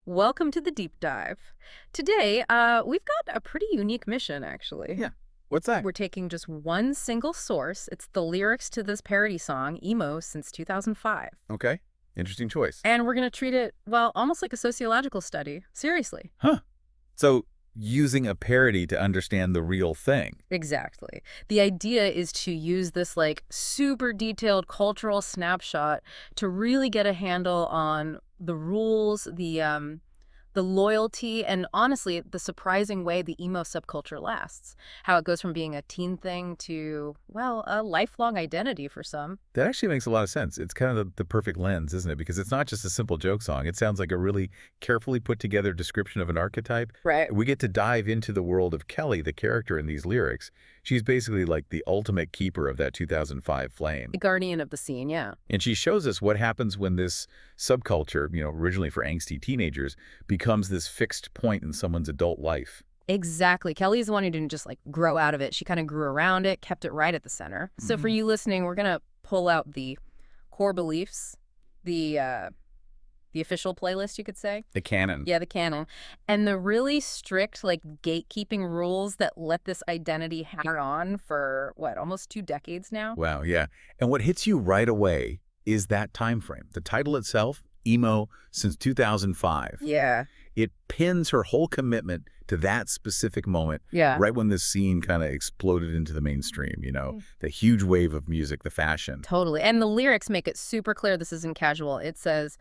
Welcome to the deep dive. Today, we've got a pretty unique mission, actually. Yeah. What's that? We're taking just one single source. It's the lyrics to this parody song, Emo Since 2005. Okay. Interesting choice. And we're going to treat it, well, almost like a sociological study. Seriously. Huh. So using a parody to understand the real thing. Exactly. The idea is to use this, like, super detailed cultural snapshot to really get a handle on the rules, the loyalty, and honestly, the surprising way the emo subculture lasts. How it goes from being a teen thing to, well, a lifelong identity for some. That actually makes a lot of sense. It's kind of the perfect lens, isn't it? Because it's not just a simple joke song. It sounds like a really carefully put together description of an archetype. Right. We get to dive into the world of Kelly, the character in these lyrics. She's basically like the ultimate keeper of that 2005 flame. The guardian of the scene, yeah. And she shows us what happens when this subculture, originally for angsty teenagers, becomes this fixed point in someone's adult life. Exactly. Kelly's the one who didn't just, like, grow out of it. She kind of grew around it, kept it right at the center. So for you listening, we're going to pull out the core beliefs, the official playlist, you could say. The canon. Yeah, the canon. And the really strict, like, gatekeeping rules that let this identity hang on for, what, almost 2 decades now? Wow, yeah. And what hits you right away is that time frame. The title itself, Emo Since 2005. Yeah. It pins her whole commitment to that specific moment, Yeah. right when this scene kind of exploded into the mainstream, the huge wave of music, the fashion. Totally. And the lyrics make it super clear this isn't casual. It says,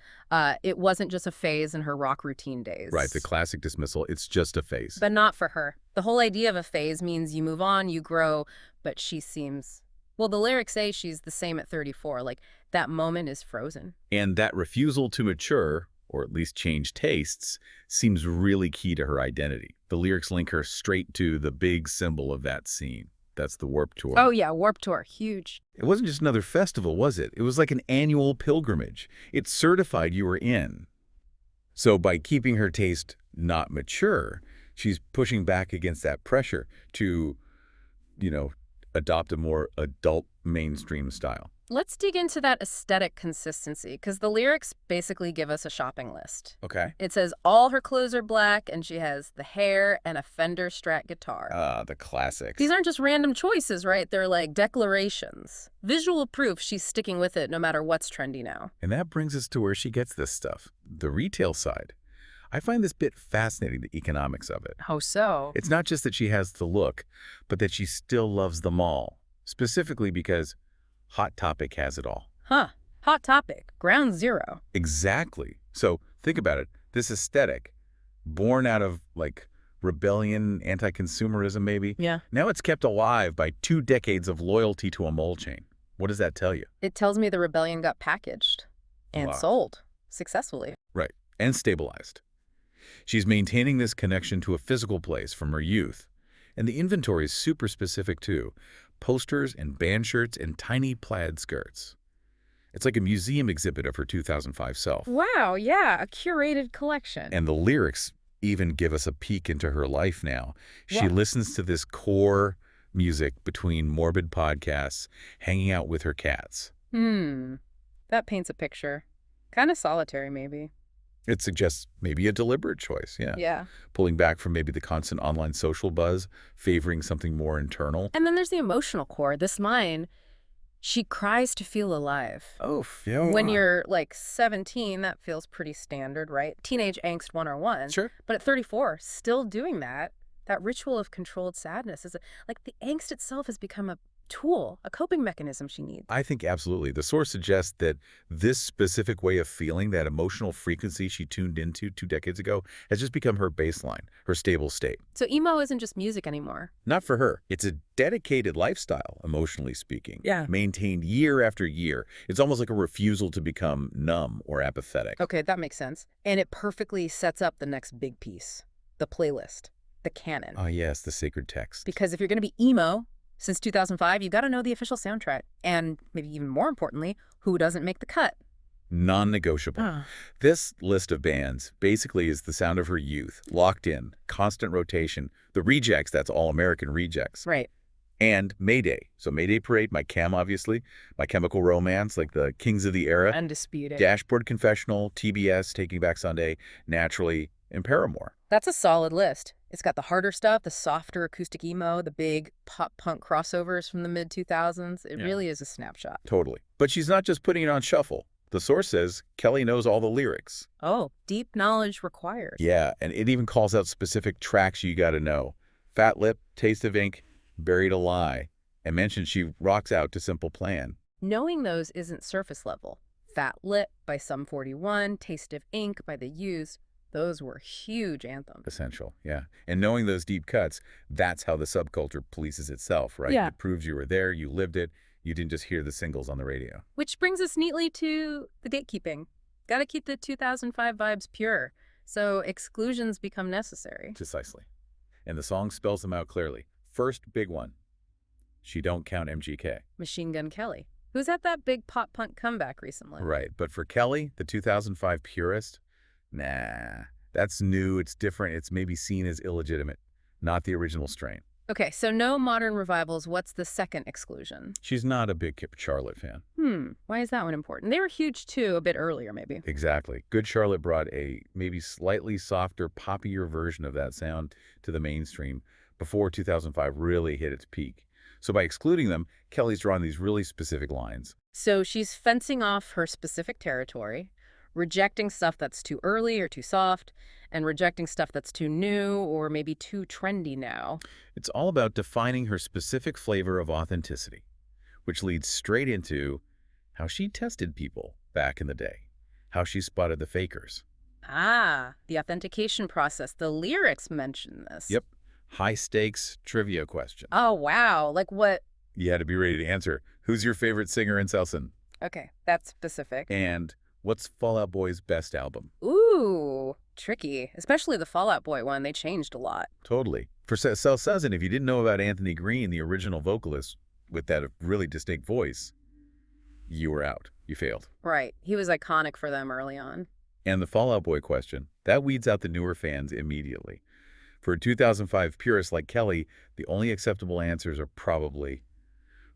it wasn't just a phase in her rock routine days. Right, the classic dismissal, it's just a phase. But not for her. The whole idea of a phase means you move on, you grow, but she seems... Well, the lyrics say she's the same at 34. Like, that moment is frozen. And that refusal to mature, or at least change tastes, seems really key to her identity. The lyrics link her straight to the big symbol of that scene. That's the Warped Tour. Oh, yeah, Warped Tour. Huge. It wasn't just another festival, was it? It was like an annual pilgrimage. It certified you were in. So by keeping her taste not mature, she's pushing back against that pressure to, adopt a more adult mainstream style. Let's dig into that aesthetic consistency, because the lyrics basically give us a shopping list. Okay. It says all her clothes are black, and she has the hair and a Fender Strat guitar. The classics. These aren't just random choices, right? They're like declarations. Visual proof she's sticking with it no matter what's trendy now. And that brings us to where she gets this stuff, the retail side. I find this bit fascinating, the economics of it. How so? It's not just that she has the look, but that she still loves them all, specifically because Hot Topic has it all. Huh. Hot Topic. Ground zero. Exactly. So think about it. This aesthetic, born out of, like, rebellion, anti-consumerism maybe, Yeah. now it's kept alive by 2 decades of loyalty to a mole chain. What does that tell you? It tells me the rebellion got packaged and Wow. sold successfully. Right. And stabilized. She's maintaining this connection to a physical place from her youth. And the inventory is super specific too. Posters and band shirts and tiny plaid skirts. It's like a museum exhibit of her 2005 self. Wow, yeah, a curated collection. And the lyrics even give us a peek into her life now. She Wow. listens to this core music between morbid podcasts, hanging out with her cats. That paints a picture. Kind of solitary, maybe. It suggests maybe a deliberate choice, yeah. Yeah. Pulling back from maybe the constant online social buzz, favoring something more internal. And then there's the emotional core. This line, she cries to feel alive. Oh, yeah. When you're like 17, that feels pretty standard, right? Teenage angst 101. Sure. But at 34, still doing that ritual of controlled sadness is like the angst itself has become a tool, a coping mechanism she needs. I think absolutely. The source suggests that this specific way of feeling, that emotional frequency she tuned into 2 decades ago, has just become her baseline, her stable state. So emo isn't just music anymore. Not for her. It's a dedicated lifestyle, emotionally speaking. Yeah. Maintained year after year. It's almost like a refusal to become numb or apathetic. Okay, that makes sense. And it perfectly sets up the next big piece, the playlist, the canon. Oh, yes, the sacred text. Because if you're going to be emo since 2005, you got to know the official soundtrack. And maybe even more importantly, who doesn't make the cut. Non-negotiable. This list of bands basically is the sound of her youth, locked in, constant rotation. The rejects, that's all American rejects. Right. And Mayday. So Mayday Parade, My Chem, obviously. My Chemical Romance, like the kings of the era. Undisputed. Dashboard Confessional, TBS, Taking Back Sunday, Naturally, and Paramore. That's a solid list. It's got the harder stuff, the softer acoustic emo, the big pop-punk crossovers from the mid-2000s. It really is a snapshot. Totally. But she's not just putting it on shuffle. The source says Kelly knows all the lyrics. Oh, deep knowledge required. Yeah, and it even calls out specific tracks you got to know. Fat Lip, Taste of Ink, Buried a Lie, and mentions she rocks out to Simple Plan. Knowing those isn't surface level. Fat Lip by Sum 41, Taste of Ink by The Used, those were huge anthems. Essential, yeah. And knowing those deep cuts, that's how the subculture polices itself, right? Yeah. It proves you were there, you lived it, you didn't just hear the singles on the radio. Which brings us neatly to the gatekeeping. Gotta keep the 2005 vibes pure, so exclusions become necessary. Precisely. And the song spells them out clearly. First big one, She Don't Count MGK. Machine Gun Kelly, who's had that big pop-punk comeback recently. Right, but for Kelly, the 2005 purist, nah, that's new, it's different, it's maybe seen as illegitimate, not the original strain. Okay, so no modern revivals. What's the second exclusion? She's not a big Kip Charlotte fan. Why is that one important? They were huge too, a bit earlier maybe. Exactly. Good Charlotte brought a maybe slightly softer, poppier version of that sound to the mainstream before 2005 really hit its peak. So by excluding them, Kelly's drawn these really specific lines. So she's fencing off her specific territory, rejecting stuff that's too early or too soft, and rejecting stuff that's too new or maybe too trendy now. It's all about defining her specific flavor of authenticity, which leads straight into how she tested people back in the day, how she spotted the fakers. Ah, the authentication process. The lyrics mention this. Yep. High-stakes trivia question. Oh, wow. Like what? You had to be ready to answer. Who's your favorite singer in Selson? Okay, that's specific. And what's Fall Out Boy's best album? Ooh, tricky. Especially the Fall Out Boy one. They changed a lot. Totally. For Selson, if you didn't know about Anthony Green, the original vocalist with that really distinct voice, you were out. You failed. Right. He was iconic for them early on. And the Fall Out Boy question, that weeds out the newer fans immediately. For a 2005 purist like Kelly, the only acceptable answers are probably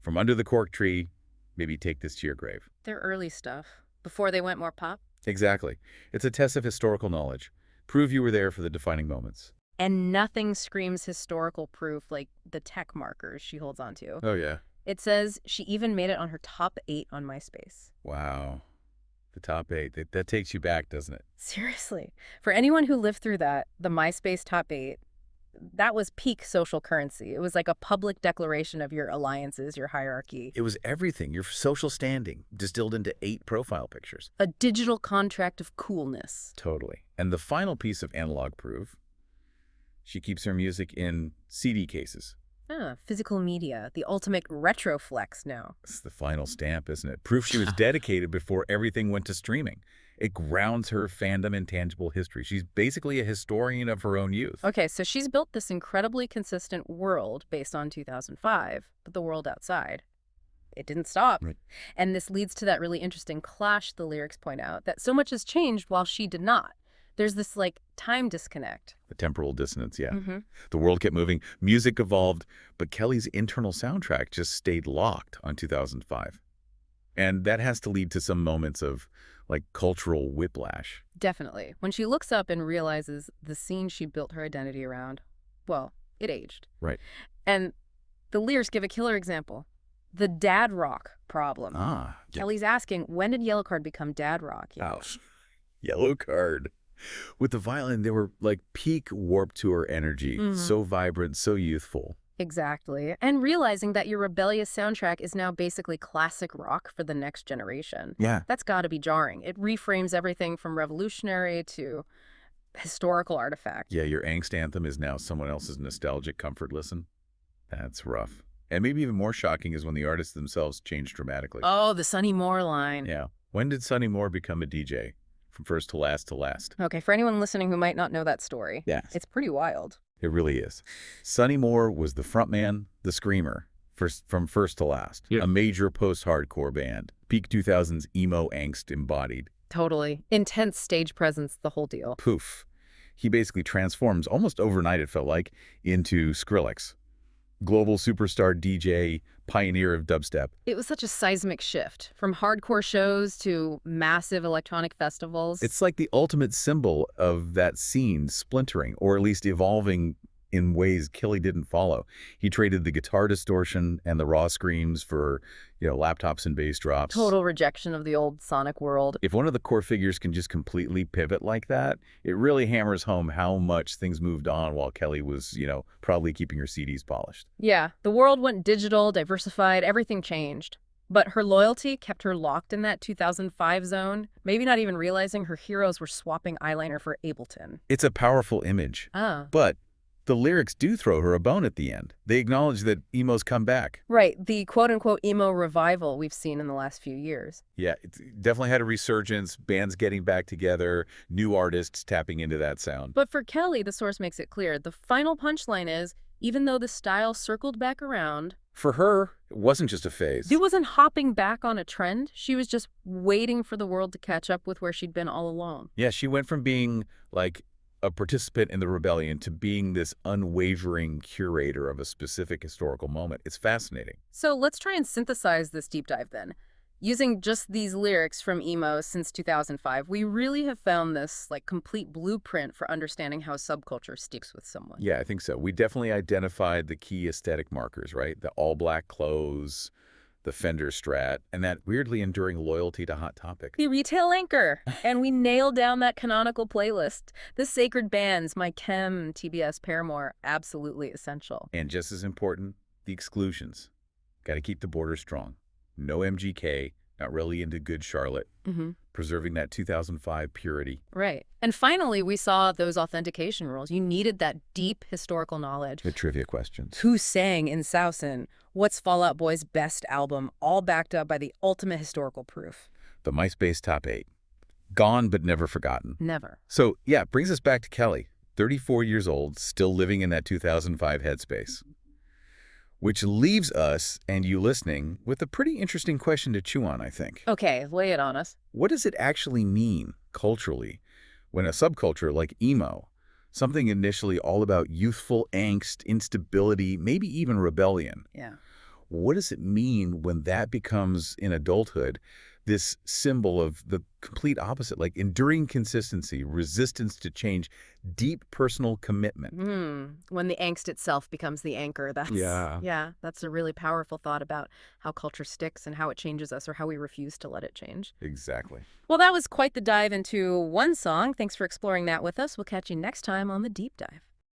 From Under the Cork Tree, maybe Take This to Your Grave. Their early stuff, before they went more pop. Exactly. It's a test of historical knowledge. Prove you were there for the defining moments. And nothing screams historical proof like the tech markers she holds onto. Oh, yeah. It says she even made it on her top 8 on MySpace. Wow. The top 8. That takes you back, doesn't it? Seriously. For anyone who lived through that, the MySpace top 8, that was peak social currency. It was like a public declaration of your alliances, your hierarchy. It was everything. Your social standing distilled into 8 profile pictures. A digital contract of coolness. Totally. And the final piece of analog proof, she keeps her music in CD cases. Ah, physical media, the ultimate retro flex now. It's the final stamp, isn't it? Proof she was dedicated before everything went to streaming. It grounds her fandom in tangible history. She's basically a historian of her own youth. Okay, so she's built this incredibly consistent world based on 2005, but the world outside, it didn't stop. Right. And this leads to that really interesting clash the lyrics point out, that so much has changed while she did not. There's this, like, time disconnect. The temporal dissonance, yeah. Mm-hmm. The world kept moving, music evolved, but Kelly's internal soundtrack just stayed locked on 2005. And that has to lead to some moments of, like, cultural whiplash. Definitely. When she looks up and realizes the scene she built her identity around, well, it aged. Right. And the lyrics give a killer example. The dad rock problem. Ah. Kelly's asking, when did Yellow Card become dad rock? Ouch. Yellow Card. With the violin, they were like peak Warped Tour energy, so vibrant, so youthful. Exactly. And realizing that your rebellious soundtrack is now basically classic rock for the next generation. Yeah. That's got to be jarring. It reframes everything from revolutionary to historical artifact. Yeah, your angst anthem is now someone else's nostalgic comfort listen. That's rough. And maybe even more shocking is when the artists themselves change dramatically. Oh, the Sonny Moore line. Yeah. When did Sonny Moore become a DJ? From first to last to last. Okay, for anyone listening who might not know that story, Yeah. it's pretty wild. It really is. Sonny Moore was the frontman, the screamer, from first to last. Yeah. A major post-hardcore band. Peak 2000s emo angst embodied. Totally. Intense stage presence, the whole deal. Poof. He basically transforms, almost overnight it felt like, into Skrillex. Global superstar DJ, pioneer of dubstep. It was such a seismic shift, from hardcore shows to massive electronic festivals. It's like the ultimate symbol of that scene splintering, or at least evolving in ways Kelly didn't follow. He traded the guitar distortion and the raw screams for, laptops and bass drops. Total rejection of the old sonic world. If one of the core figures can just completely pivot like that, it really hammers home how much things moved on while Kelly was, probably keeping her CDs polished. Yeah, the world went digital, diversified, everything changed. But her loyalty kept her locked in that 2005 zone, maybe not even realizing her heroes were swapping eyeliner for Ableton. It's a powerful image. Ah. But the lyrics do throw her a bone at the end. They acknowledge that emo's come back. Right, the quote-unquote emo revival we've seen in the last few years. Yeah, it definitely had a resurgence, bands getting back together, new artists tapping into that sound. But for Kelly, the source makes it clear. The final punchline is, even though the style circled back around, For her, it wasn't just a phase. she wasn't hopping back on a trend. She was just waiting for the world to catch up with where she'd been all along. Yeah, she went from being like a participant in the rebellion to being this unwavering curator of a specific historical moment. It's fascinating. So let's try and synthesize this deep dive then. Using just these lyrics from Emo since 2005, we really have found this complete blueprint for understanding how subculture sticks with someone. Yeah, I think so. We definitely identified the key aesthetic markers, right? The all-black clothes, the Fender Strat, and that weirdly enduring loyalty to Hot Topic. The retail anchor. And we nailed down that canonical playlist. The sacred bands, My Chem, TBS, Paramore, absolutely essential. And just as important, the exclusions. Got to keep the border strong. No MGK, not really into Good Charlotte. Preserving that 2005 purity. Right. And finally, we saw those authentication rules. You needed that deep historical knowledge. The trivia questions. Who sang in Sausen? What's Fall Out Boy's best album? All backed up by the ultimate historical proof. The MySpace Top 8. Gone but never forgotten. Never. So, yeah, it brings us back to Kelly, 34 years old, still living in that 2005 headspace. Which leaves us, and you listening, with a pretty interesting question to chew on, I think. Okay, lay it on us. What does it actually mean, culturally, when a subculture like emo, something initially all about youthful angst, instability, maybe even rebellion, Yeah. what does it mean when that becomes, in adulthood, this symbol of the complete opposite, like enduring consistency, resistance to change, deep personal commitment? When the angst itself becomes the anchor, that's a really powerful thought about how culture sticks and how it changes us or how we refuse to let it change. Exactly. Well, that was quite the dive into one song. Thanks for exploring that with us. We'll catch you next time on The Deep Dive.